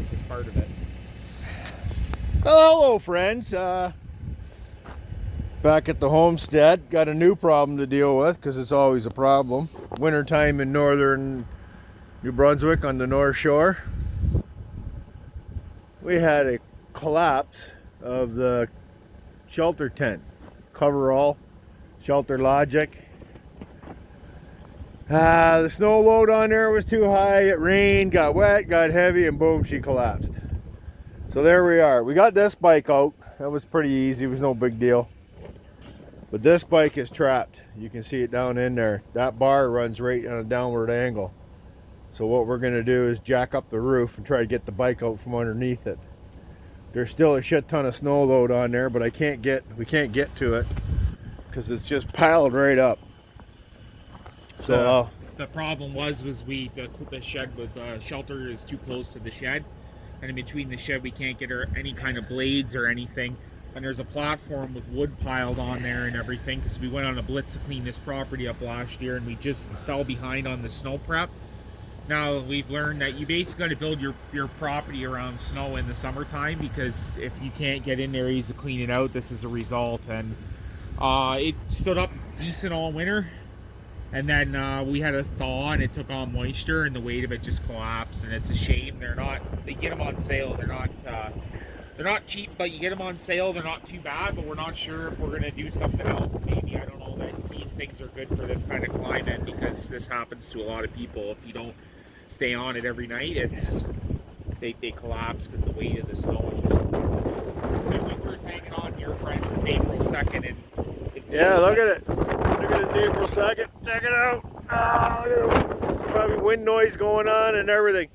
maintenance is part of it. Hello, friends. Back at the homestead. Got a new problem to deal with because it's always a problem. Wintertime in northern New Brunswick on the North Shore. We had a collapse of the shelter tent. Coverall, Shelter Logix. The snow load on there was too high. It rained, got wet, got heavy, and boom, she collapsed. So there we are. We got this bike out. That was pretty easy. It was no big deal. But this bike is trapped. You can see it down in there. That bar runs right on a downward angle. So what we're going to do is jack up the roof and try to get the bike out from underneath it. There's still a shit ton of snow load on there, but we can't get to it because it's just piled right up. So the problem was the shed with shelter is too close to the shed, and in between the shed we can't get any kind of blades or anything. And there's a platform with wood piled on there and everything because we went on a blitz to clean this property up last year and we just fell behind on the snow prep. Now we've learned that you basically got to build your property around snow in the summertime, because if you can't get in there easy to clean it out, this is the result. And it stood up decent all winter, and then we had a thaw and it took on moisture and the weight of it just collapsed. And it's a shame. They get them on sale. They're not cheap, but you get them on sale. They're not too bad, but we're not sure if we're going to do something else. Maybe, I don't know, that these things are good for this kind of climate, because this happens to a lot of people. If you don't stay on it every night, they collapse because the weight of the snow is just ridiculous. Winter's hanging on here, friends. It's April 2nd, and yeah, look at it. Look at it. It's April 2nd. Check it out. Probably wind noise going on and everything.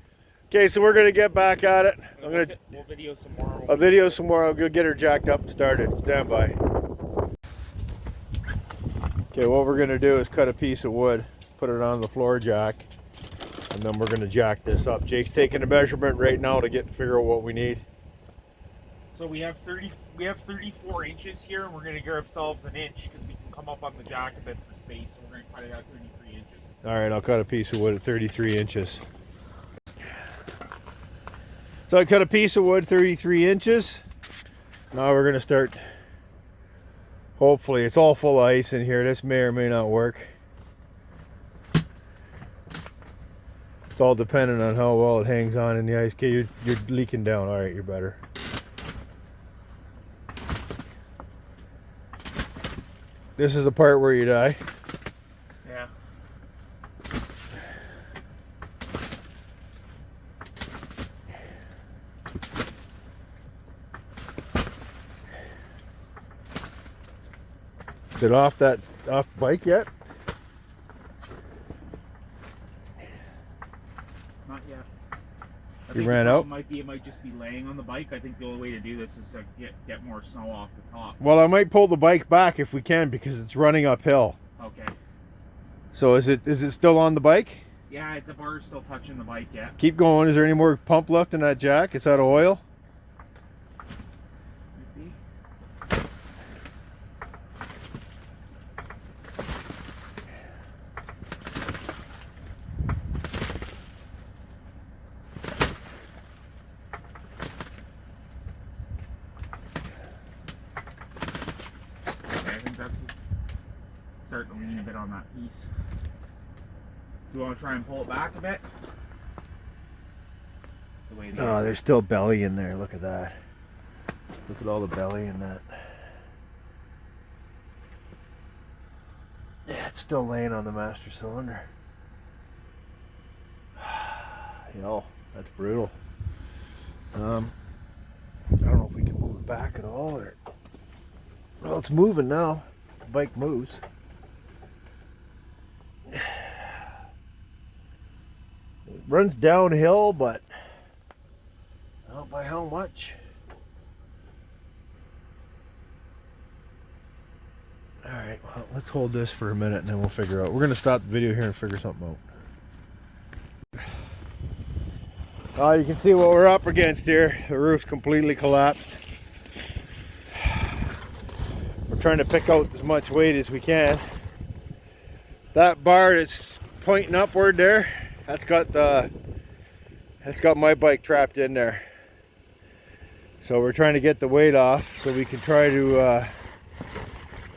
Okay, so we're gonna get back at it. We'll video some more. I'll video some more. I'll go get her jacked up and started. Stand by. Okay, what we're gonna do is cut a piece of wood, put it on the floor jack, and then we're gonna jack this up. Jake's taking a measurement right now to figure out what we need. So we have 34 inches here, and we're gonna give ourselves an inch because we can come up on the jack a bit for space. So we're gonna cut it at 33 inches. All right, I'll cut a piece of wood at 33 inches. So I cut a piece of wood 33 inches. Now we're gonna start. Hopefully, it's all full of ice in here. This may or may not work. It's all dependent on how well it hangs on in the ice. Okay, you're leaking down. All right, you're better. This is the part where you die. Yeah. Is it off bike yet? Not yet. You ran out? It might just be laying on the bike. I think the only way to do this is to get more snow off the top. Well, I might pull the bike back if we can, because it's running uphill. Okay. So is it still on the bike? Yeah, the bar's still touching the bike, yeah. Keep going. Is there any more pump left in that jack? It's out of oil? Starting to lean a bit on that piece. Do you want to try and pull it back a bit? Oh, there's still belly in there. Look at that. Look at all the belly in that. Yeah, it's still laying on the master cylinder. That's brutal. I don't know if we can move it back at all, or well, it's moving now. The bike moves. It runs downhill, but I don't know by how much. All right, well, let's hold this for a minute and then we'll figure out. We're going to stop the video here and figure something out. You can see what we're up against here. The roof's completely collapsed. We're trying to pick out as much weight as we can. That bar that's pointing upward there, that's got the it's got my bike trapped in there. So we're trying to get the weight off so we can try to, I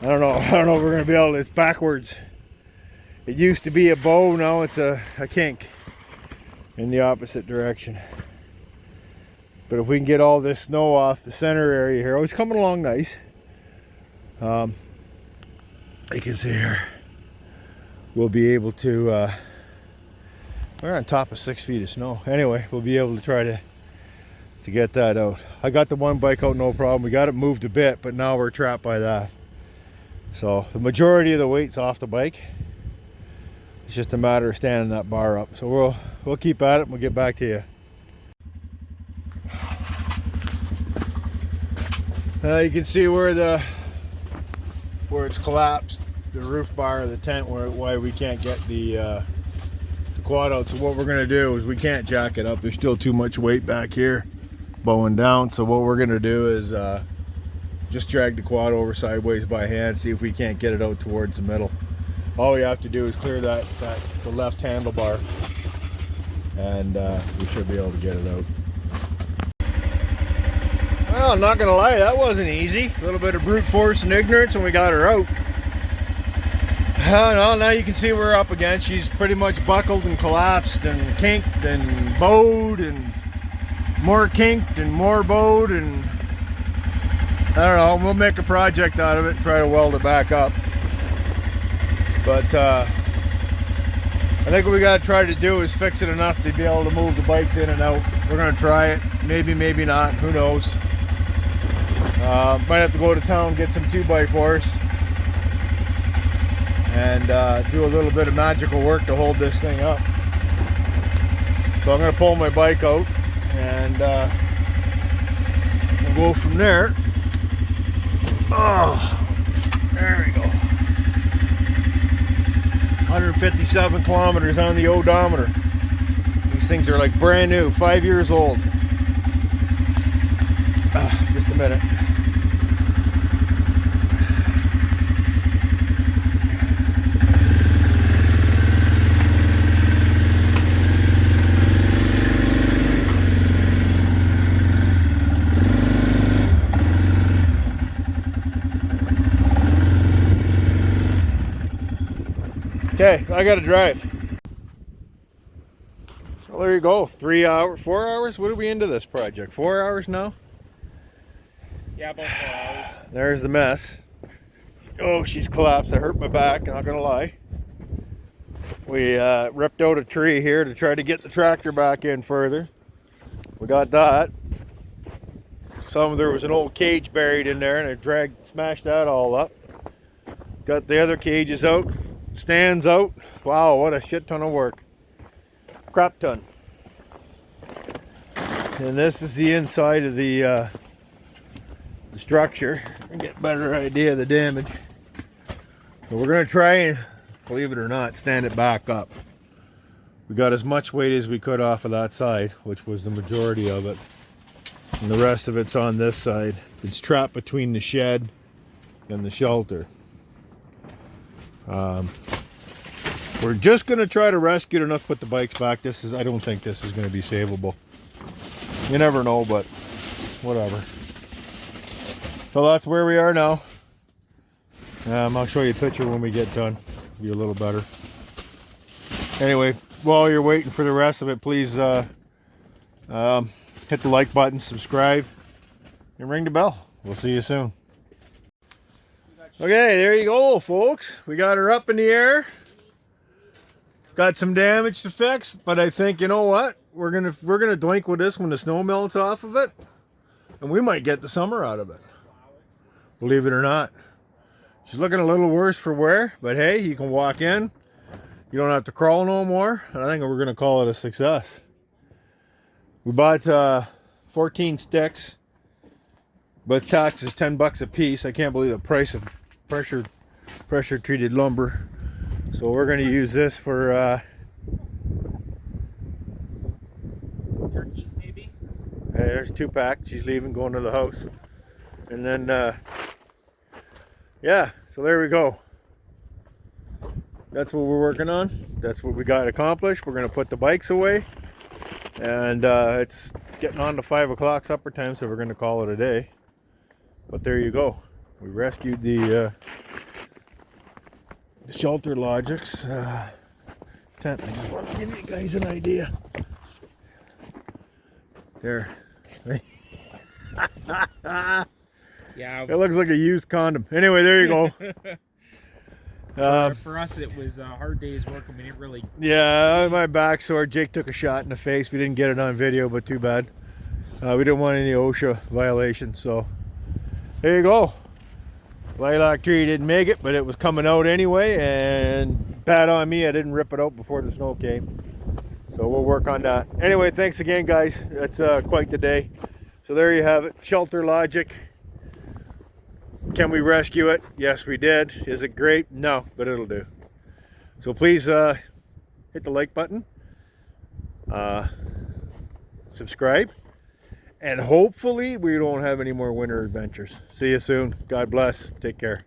don't know if we're gonna be able to, it's backwards. It used to be a bow, now it's a kink in the opposite direction. But if we can get all this snow off the center area here, oh, it's coming along nice. You can see here, we'll be able to, we're on top of 6 feet of snow. Anyway, we'll be able to try to get that out. I got the one bike out, no problem. We got it moved a bit, but now we're trapped by that. So the majority of the weight's off the bike. It's just a matter of standing that bar up. So we'll keep at it and we'll get back to you. You can see where it's collapsed, the roof bar of the tent, why we can't get the quad out. So what we're gonna do is we can't jack it up. There's still too much weight back here bowing down. So what we're gonna do is just drag the quad over sideways by hand, see if we can't get it out towards the middle. All we have to do is clear the left handlebar, and we should be able to get it out. Well, I'm not gonna lie, that wasn't easy. A little bit of brute force and ignorance, and we got her out. Now you can see we're up again. She's pretty much buckled and collapsed and kinked and bowed and more kinked and more bowed, and I don't know, we'll make a project out of it and try to weld it back up. But I think what we got to try to do is fix it enough to be able to move the bikes in and out. We're going to try it. Maybe, maybe not. Who knows? Might have to go to town, get some 2x4s, and do a little bit of magical work to hold this thing up. So I'm going to pull my bike out, and we'll go from there. Oh, there we go. 157 kilometers on the odometer. These things are like brand new, 5 years old. Just a minute. Okay, I gotta drive. Well, there you go. 3 hours, 4 hours? What are we into this project? 4 hours now? Yeah, about 4 hours. There's the mess. Oh, she's collapsed. I hurt my back, not gonna lie. We ripped out a tree here to try to get the tractor back in further. We got that. There was an old cage buried in there, and I smashed that all up. Got the other cages out. Stands out. Wow, what a shit ton of work. Crap ton. And this is the inside of the structure. Get a better idea of the damage. So we're going to try and, believe it or not, stand it back up. We got as much weight as we could off of that side, which was the majority of it. And the rest of it's on this side. It's trapped between the shed and the shelter. We're just going to try to rescue it enough to put the bikes back. I don't think this is going to be savable. You never know, but whatever. So that's where we are now. I'll show you a picture when we get done. Be a little better. Anyway, while you're waiting for the rest of it, please hit the like button, subscribe, and ring the bell. We'll see you soon. Okay, there you go, folks. We got her up in the air. Got some damage to fix, but I think, you know what? We're gonna doink with this when the snow melts off of it, and we might get the summer out of it. Believe it or not. She's looking a little worse for wear, but hey, you can walk in. You don't have to crawl no more, and I think we're gonna call it a success. We bought 14 sticks, but tax is 10 bucks a piece. I can't believe the price of pressure treated lumber. So we're going to use this for Turkeys, maybe? There's 2 pack. She's leaving, going to the house. And then yeah, so there we go. That's what we're working on. That's what we got accomplished. We're going to put the bikes away, And it's getting on to 5 o'clock supper time, so we're going to call it a day. But there you go. We rescued the Shelter Logix tent. I just want to give you guys an idea. There. Yeah. It looks like a used condom. Anyway, there you go. For us, it was a hard day's work. I mean, it really. Yeah, my back's sore. Jake took a shot in the face. We didn't get it on video, but too bad. We didn't want any OSHA violations, so there you go. Lilac tree didn't make it, but it was coming out anyway, and bad on me, I didn't rip it out before the snow came. So we'll work on that. Anyway, thanks again, guys. That's quite the day. So there you have it, Shelter Logix. Can we rescue it? Yes, we did. Is it great? No, but it'll do. So please hit the like button, subscribe, and hopefully we don't have any more winter adventures. See you soon. God bless. Take care.